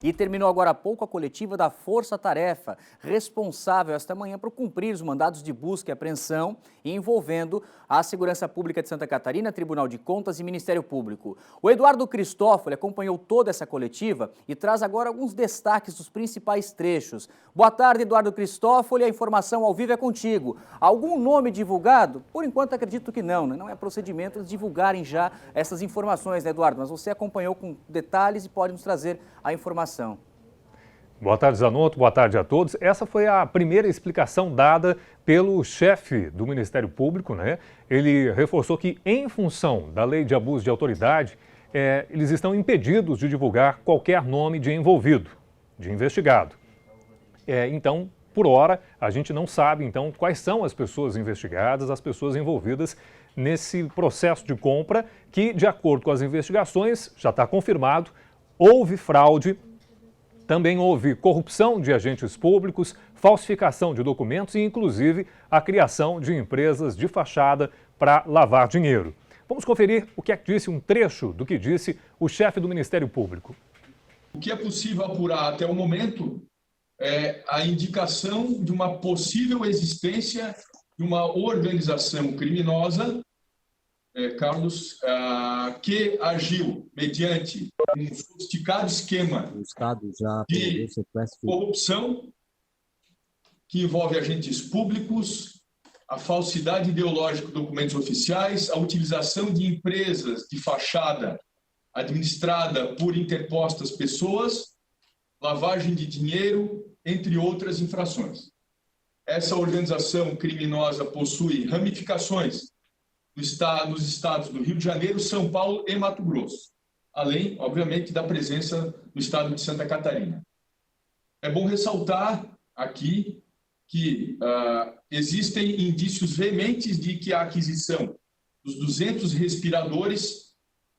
E terminou agora há pouco a coletiva da Força Tarefa, responsável esta manhã por cumprir os mandados de busca e apreensão envolvendo a Segurança Pública de Santa Catarina, Tribunal de Contas e Ministério Público. O Eduardo Cristófoli acompanhou toda essa coletiva e traz agora alguns destaques dos principais trechos. Boa tarde, Eduardo Cristófoli, a informação ao vivo é contigo. Algum nome divulgado? Por enquanto acredito que não, né? Não é procedimento eles divulgarem já essas informações, né, Eduardo? Mas você acompanhou com detalhes e pode nos trazer a informação. Boa tarde, Zanotto. Boa tarde a todos. Essa foi a primeira explicação dada pelo chefe do Ministério Público, né? Ele reforçou que, em função da lei de abuso de autoridade, eles estão impedidos de divulgar qualquer nome de envolvido, de investigado. Então, por hora, a gente não sabe, então, quais são as pessoas investigadas, as pessoas envolvidas nesse processo de compra que, de acordo com as investigações, já está confirmado, houve fraude. Também houve corrupção de agentes públicos, falsificação de documentos e, inclusive, a criação de empresas de fachada para lavar dinheiro. Vamos conferir o que é que disse um trecho do que disse o chefe do Ministério Público. O que é possível apurar até o momento é a indicação de uma possível existência de uma organização criminosa, Carlos, que agiu mediante um sofisticado esquema de corrupção que envolve agentes públicos, a falsidade ideológica de documentos oficiais, a utilização de empresas de fachada administrada por interpostas pessoas, lavagem de dinheiro, entre outras infrações. Essa organização criminosa possui ramificações nos estados do Rio de Janeiro, São Paulo e Mato Grosso, além, obviamente, da presença no estado de Santa Catarina. É bom ressaltar aqui que existem indícios veementes de que a aquisição dos 200 respiradores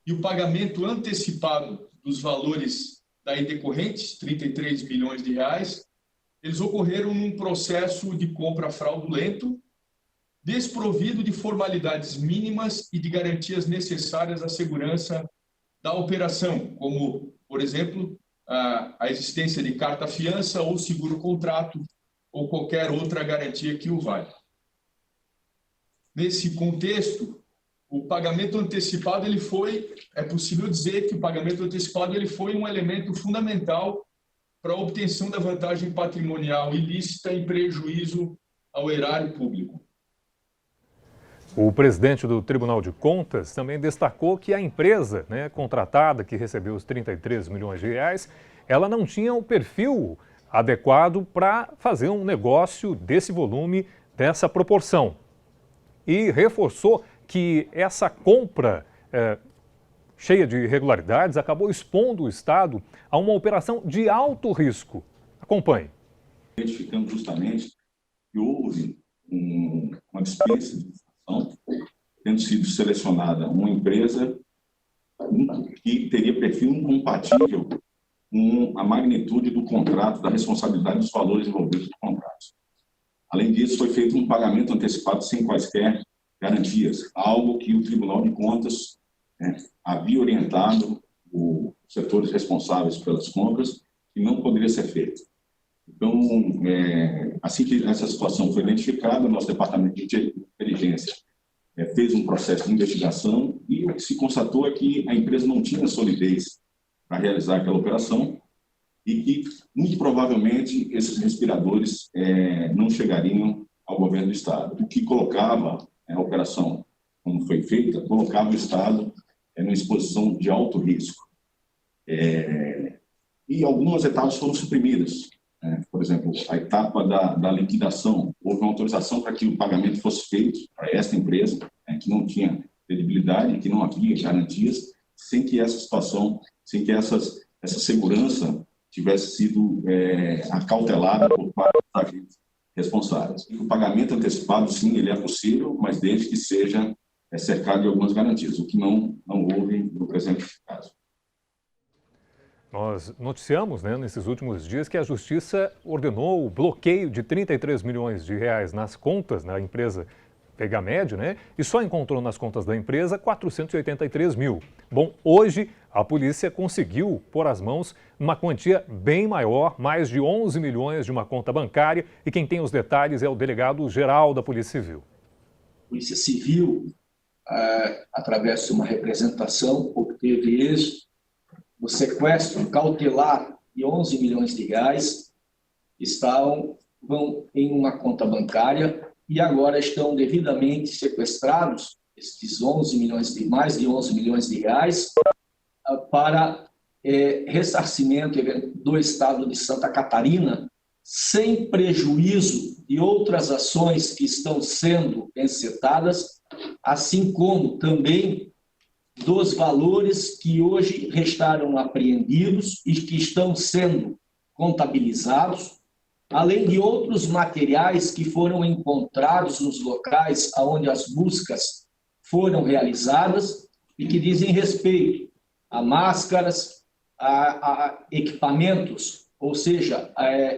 e o pagamento antecipado dos valores daí decorrentes, 33 milhões de reais, eles ocorreram num processo de compra fraudulento, desprovido de formalidades mínimas e de garantias necessárias à segurança da operação, como, por exemplo, a existência de carta-fiança ou seguro-contrato ou qualquer outra garantia que o valha. Nesse contexto, o pagamento antecipado, é possível dizer que o pagamento antecipado foi um elemento fundamental para a obtenção da vantagem patrimonial ilícita em prejuízo ao erário público. O presidente do Tribunal de Contas também destacou que a empresa, contratada, que recebeu os 33 milhões de reais, ela não tinha o perfil adequado para fazer um negócio desse volume, dessa proporção. E reforçou que essa compra cheia de irregularidades acabou expondo o Estado a uma operação de alto risco. Acompanhe. Identificamos justamente que houve uma dispensa de tendo sido selecionada uma empresa que teria perfil incompatível com a magnitude do contrato, da responsabilidade dos valores envolvidos no contrato. Além disso, foi feito um pagamento antecipado sem quaisquer garantias, algo que o Tribunal de Contas havia orientado os setores responsáveis pelas compras que não poderia ser feito. Então, assim que essa situação foi identificada, o nosso Departamento de Inteligência fez um processo de investigação e o que se constatou é que a empresa não tinha solidez para realizar aquela operação e que, muito provavelmente, esses respiradores não chegariam ao governo do Estado, o que colocava a operação, como foi feita, colocava o Estado numa exposição de alto risco. E algumas etapas foram suprimidas. Por exemplo, a etapa da liquidação, houve uma autorização para que o pagamento fosse feito para esta empresa, que não tinha credibilidade, que não havia garantias, sem que essa situação, sem que essa segurança tivesse sido acautelada por parte dos agentes responsáveis. O pagamento antecipado, sim, ele é possível, mas desde que seja cercado de algumas garantias, o que não houve no presente caso. Nós noticiamos, nesses últimos dias que a Justiça ordenou o bloqueio de 33 milhões de reais nas contas da empresa Pegamed, e só encontrou nas contas da empresa 483 mil. Bom, hoje a polícia conseguiu pôr as mãos numa quantia bem maior, mais de 11 milhões de uma conta bancária, e quem tem os detalhes é o delegado-geral da Polícia Civil. A Polícia Civil, através de uma representação, obteve êxito no sequestro cautelar de 11 milhões de reais, vão em uma conta bancária e agora estão devidamente sequestrados esses mais de 11 milhões de reais para ressarcimento do Estado de Santa Catarina, sem prejuízo de outras ações que estão sendo encetadas, assim como também dos valores que hoje restaram apreendidos e que estão sendo contabilizados, além de outros materiais que foram encontrados nos locais onde as buscas foram realizadas e que dizem respeito a máscaras, a equipamentos, ou seja,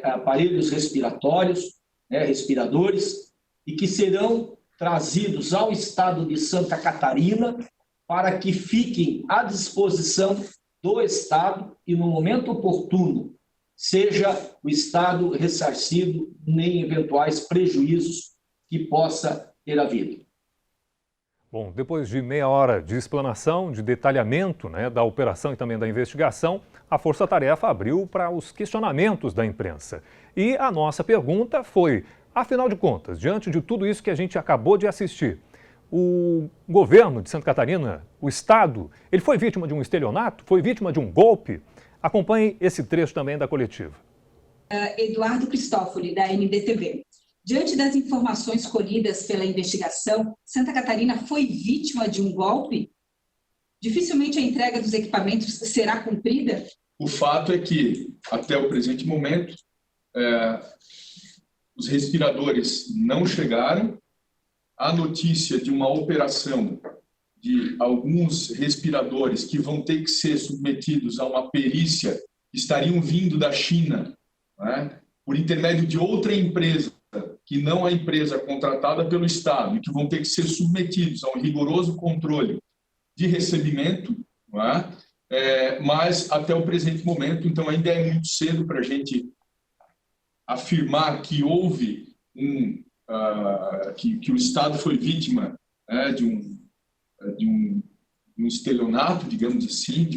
aparelhos respiratórios, respiradores, e que serão trazidos ao Estado de Santa Catarina para que fiquem à disposição do Estado e, no momento oportuno, seja o Estado ressarcido em eventuais prejuízos que possa ter havido. Bom, depois de meia hora de explanação, de detalhamento da operação e também da investigação, a Força Tarefa abriu para os questionamentos da imprensa. E a nossa pergunta foi, afinal de contas, diante de tudo isso que a gente acabou de assistir, o governo de Santa Catarina, o Estado, ele foi vítima de um estelionato? Foi vítima de um golpe? Acompanhe esse trecho também da coletiva. Eduardo Cristófoli, da NDTV. Diante das informações colhidas pela investigação, Santa Catarina foi vítima de um golpe? Dificilmente a entrega dos equipamentos será cumprida? O fato é que, até o presente momento, os respiradores não chegaram. A notícia de uma operação de alguns respiradores que vão ter que ser submetidos a uma perícia, que estariam vindo da China, por intermédio de outra empresa, que não a empresa contratada pelo Estado, e que vão ter que ser submetidos a um rigoroso controle de recebimento, mas até o presente momento, então ainda é muito cedo para a gente afirmar que houve que o Estado foi vítima de um estelionato, digamos assim,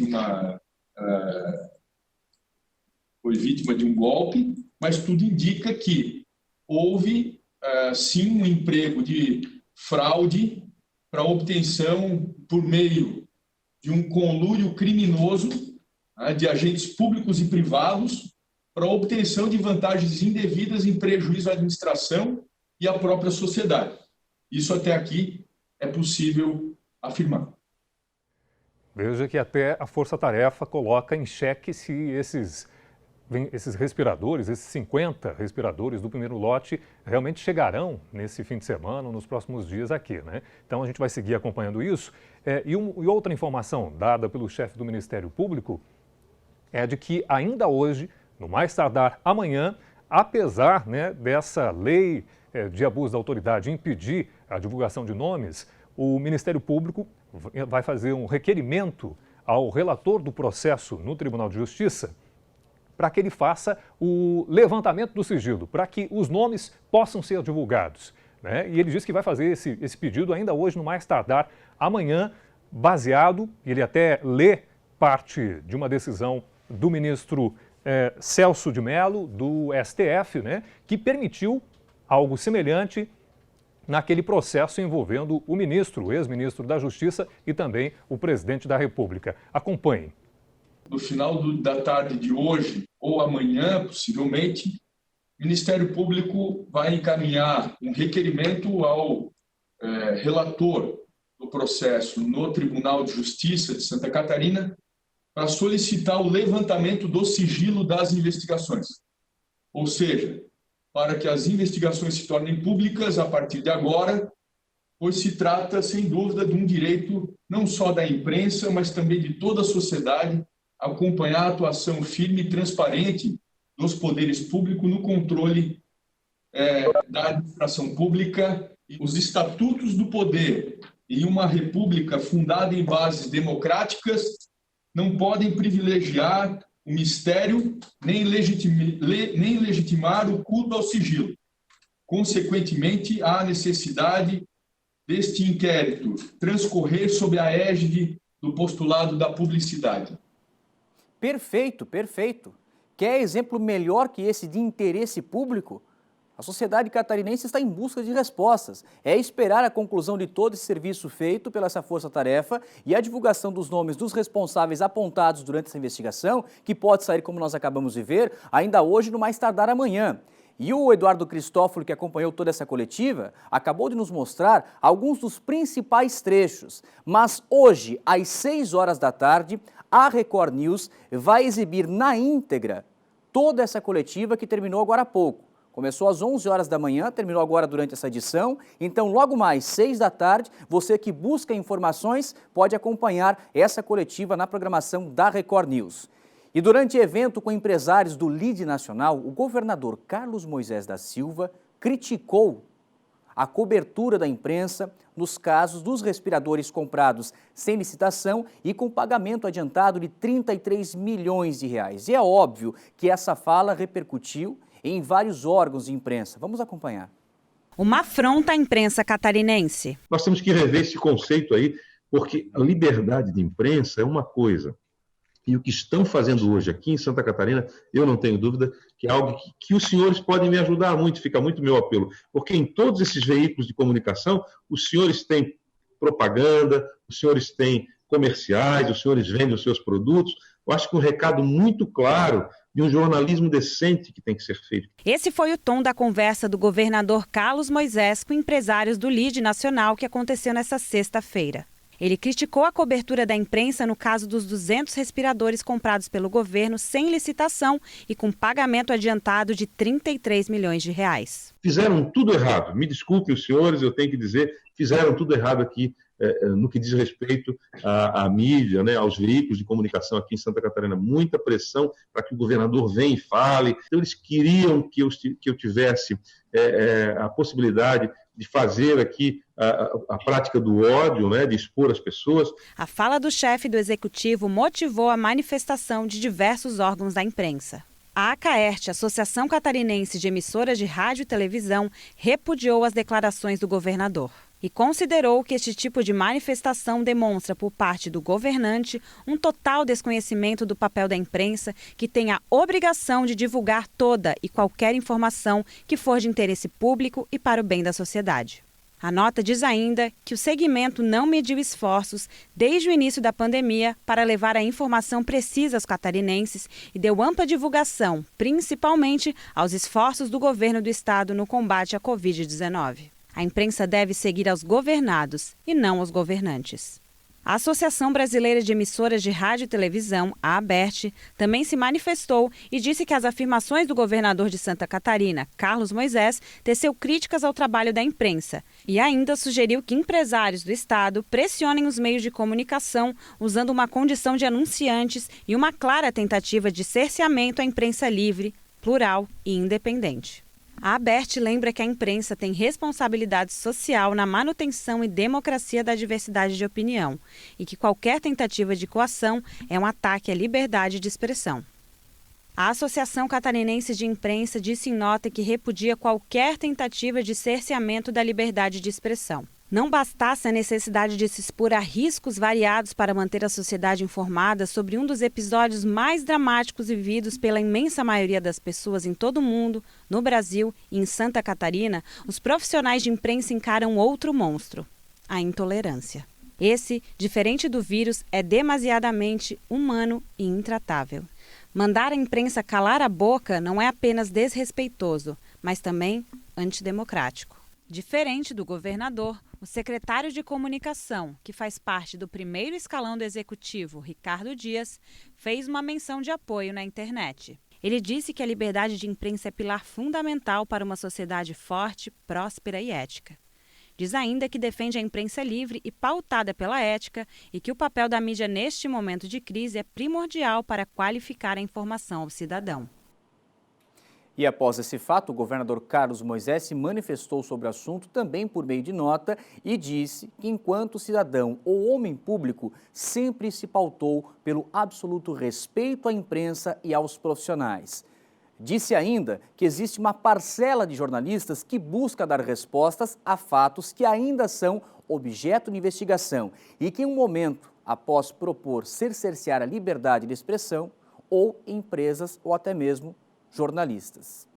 foi vítima de um golpe, mas tudo indica que houve, sim, um emprego de fraude para obtenção, por meio de um conluio criminoso de agentes públicos e privados, para obtenção de vantagens indevidas em prejuízo à administração e à própria sociedade. Isso até aqui é possível afirmar. Veja que até a Força Tarefa coloca em xeque se esses respiradores, esses 50 respiradores do primeiro lote, realmente chegarão nesse fim de semana ou nos próximos dias aqui, Então a gente vai seguir acompanhando isso. E outra informação dada pelo chefe do Ministério Público é de que ainda hoje, no mais tardar amanhã, apesar dessa lei de abuso da autoridade impedir a divulgação de nomes, o Ministério Público vai fazer um requerimento ao relator do processo no Tribunal de Justiça para que ele faça o levantamento do sigilo, para que os nomes possam ser divulgados. E ele diz que vai fazer esse pedido ainda hoje, no mais tardar amanhã, baseado, ele até lê parte de uma decisão do ministro Celso de Mello, do STF, que permitiu algo semelhante naquele processo envolvendo o ministro, o ex-ministro da Justiça e também o presidente da República. Acompanhe. No final da tarde de hoje, ou amanhã, possivelmente, o Ministério Público vai encaminhar um requerimento ao relator do processo no Tribunal de Justiça de Santa Catarina para solicitar o levantamento do sigilo das investigações. Ou seja, para que as investigações se tornem públicas a partir de agora, pois se trata, sem dúvida, de um direito não só da imprensa, mas também de toda a sociedade, acompanhar a atuação firme e transparente dos poderes públicos no controle da administração pública. Os estatutos do poder em uma república fundada em bases democráticas não podem privilegiar o mistério nem legitimar o culto ao sigilo. Consequentemente, há necessidade deste inquérito transcorrer sob a égide do postulado da publicidade. Perfeito, perfeito. Quer exemplo melhor que esse de interesse público? A sociedade catarinense está em busca de respostas. É esperar a conclusão de todo esse serviço feito pela essa força-tarefa e a divulgação dos nomes dos responsáveis apontados durante essa investigação, que pode sair, como nós acabamos de ver, ainda hoje, no mais tardar amanhã. E o Eduardo Cristófolo, que acompanhou toda essa coletiva, acabou de nos mostrar alguns dos principais trechos. Mas hoje, às 6 horas da tarde, a Record News vai exibir na íntegra toda essa coletiva que terminou agora há pouco. Começou às 11 horas da manhã, terminou agora durante essa edição. Então, logo mais, 6 da tarde, você que busca informações pode acompanhar essa coletiva na programação da Record News. E durante evento com empresários do LIDE Nacional, o governador Carlos Moisés da Silva criticou a cobertura da imprensa nos casos dos respiradores comprados sem licitação e com pagamento adiantado de 33 milhões de reais. E é óbvio que essa fala repercutiu em vários órgãos de imprensa. Vamos acompanhar. Uma afronta à imprensa catarinense. Nós temos que rever esse conceito aí, porque a liberdade de imprensa é uma coisa. E o que estão fazendo hoje aqui em Santa Catarina, eu não tenho dúvida que é algo que os senhores podem me ajudar muito, fica muito meu apelo. Porque em todos esses veículos de comunicação, os senhores têm propaganda, os senhores têm comerciais, os senhores vendem os seus produtos. Eu acho que um recado muito claro de um jornalismo decente que tem que ser feito. Esse foi o tom da conversa do governador Carlos Moisés com empresários do LIDE Nacional que aconteceu nesta sexta-feira. Ele criticou a cobertura da imprensa no caso dos 200 respiradores comprados pelo governo sem licitação e com pagamento adiantado de 33 milhões de reais. Fizeram tudo errado. Me desculpem os senhores, eu tenho que dizer, fizeram tudo errado aqui no que diz respeito à mídia, né, aos veículos de comunicação aqui em Santa Catarina. Muita pressão para que o governador venha e fale. Então, eles queriam que eu tivesse a possibilidade de fazer aqui a prática do ódio, né, de expor as pessoas. A fala do chefe do executivo motivou a manifestação de diversos órgãos da imprensa. A ACAERT, Associação Catarinense de Emissoras de Rádio e Televisão, repudiou as declarações do governador e considerou que este tipo de manifestação demonstra, por parte do governante, um total desconhecimento do papel da imprensa, que tem a obrigação de divulgar toda e qualquer informação que for de interesse público e para o bem da sociedade. A nota diz ainda que o segmento não mediu esforços desde o início da pandemia para levar a informação precisa aos catarinenses e deu ampla divulgação, principalmente aos esforços do governo do estado no combate à Covid-19. A imprensa deve seguir aos governados e não aos governantes. A Associação Brasileira de Emissoras de Rádio e Televisão, a ABERT, também se manifestou e disse que as afirmações do governador de Santa Catarina, Carlos Moisés, teceu críticas ao trabalho da imprensa e ainda sugeriu que empresários do estado pressionem os meios de comunicação usando uma condição de anunciantes e uma clara tentativa de cerceamento à imprensa livre, plural e independente. A ABERT lembra que a imprensa tem responsabilidade social na manutenção e democracia da diversidade de opinião e que qualquer tentativa de coação é um ataque à liberdade de expressão. A Associação Catarinense de Imprensa disse em nota que repudia qualquer tentativa de cerceamento da liberdade de expressão. Não bastasse a necessidade de se expor a riscos variados para manter a sociedade informada sobre um dos episódios mais dramáticos vividos pela imensa maioria das pessoas em todo o mundo, no Brasil e em Santa Catarina, os profissionais de imprensa encaram outro monstro: a intolerância. Esse, diferente do vírus, é demasiadamente humano e intratável. Mandar a imprensa calar a boca não é apenas desrespeitoso, mas também antidemocrático. Diferente do governador, o secretário de Comunicação, que faz parte do primeiro escalão do Executivo, Ricardo Dias, fez uma menção de apoio na internet. Ele disse que a liberdade de imprensa é pilar fundamental para uma sociedade forte, próspera e ética. Diz ainda que defende a imprensa livre e pautada pela ética e que o papel da mídia neste momento de crise é primordial para qualificar a informação ao cidadão. E após esse fato, o governador Carlos Moisés se manifestou sobre o assunto também por meio de nota e disse que, enquanto cidadão ou homem público, sempre se pautou pelo absoluto respeito à imprensa e aos profissionais. Disse ainda que existe uma parcela de jornalistas que busca dar respostas a fatos que ainda são objeto de investigação e que, em um momento após propor cercear a liberdade de expressão, ou empresas ou até mesmo jornalistas.